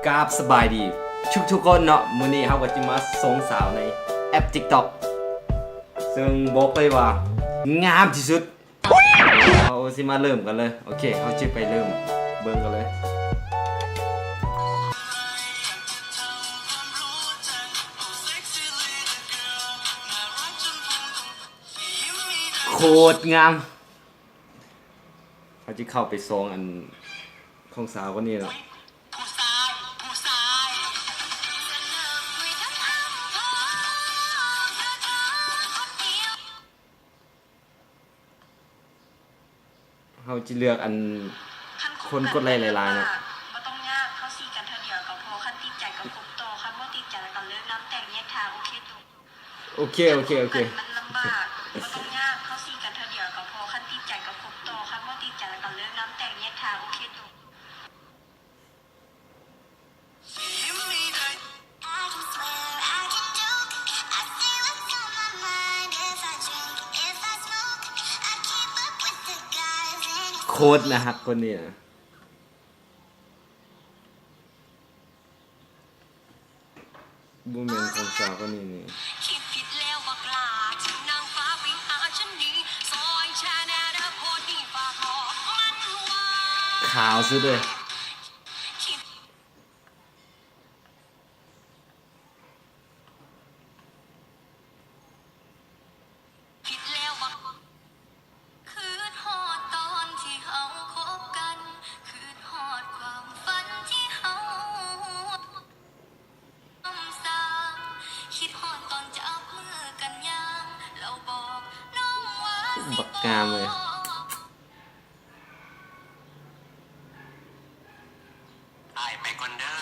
กราบสบายดีทุกคนเนาะมื้อนี้เฮาก็สิมาส่งสาวในแอป TikTok ซึ่งบอกเลยว่างามที่สุดเราสิมาเริ่มกันเลยโอเคเฮาสิไปเริ่มเบิ่งกันเลยโคตรงามเขาจะเข้าไปซองอันของสาวคนนี้แล้วเขาจะเลือกอันคนกดไลค์หลายๆเนาะบ่ต้องยากเข้าซีกันเท่าเดียวก็พอคันติดใจก็คบต่อคันบ่ติดใจแล้วก็เลิกน้ำแต่งแยกทางโอเคตุโอเคมันลำบากบ่ต้องยากเข้าซีกันเท่าเดียวก็พอคันติดใจก็คบต่อคันบ่ติดใจแล้วก็เลิกน้ำแต่งแยกทางโอเคตุโคตรนะครับคนนี้นะบูมเมนของสาวคนนี้นี่ขาวซะด้วยบักงามเลยไปก่อนเด้อ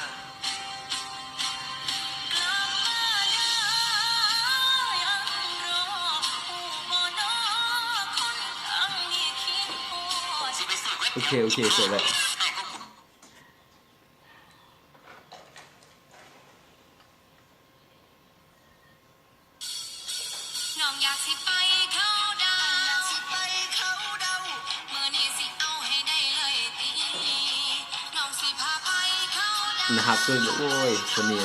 โอเคเสร็จแล้วน้องอยากสิไปเขาดาวมื้อนี้สิเอาให้ได้เลยติน้องสิพาไปเขาดาวนะครับด้วยโอ้ยคนนี้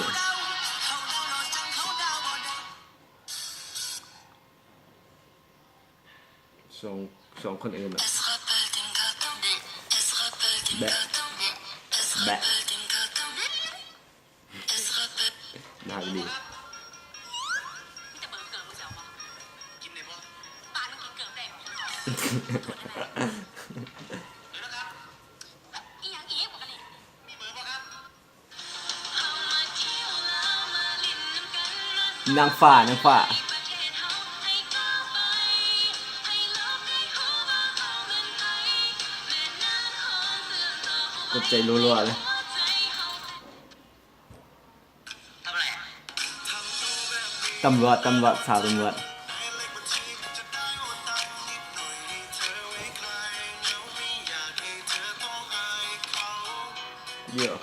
สองคนอื่นอะแบะน่าดีนางฟ้ากดใจรัวๆเลยตำรวจสาวตำรวจเยอะ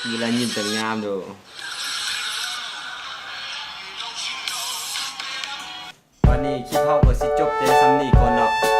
มีอะไรยิ้มแต่งามดูวันนี้คลิปเฮาก็สิจบแต่ซ้ำนี้ก่อนเนาะ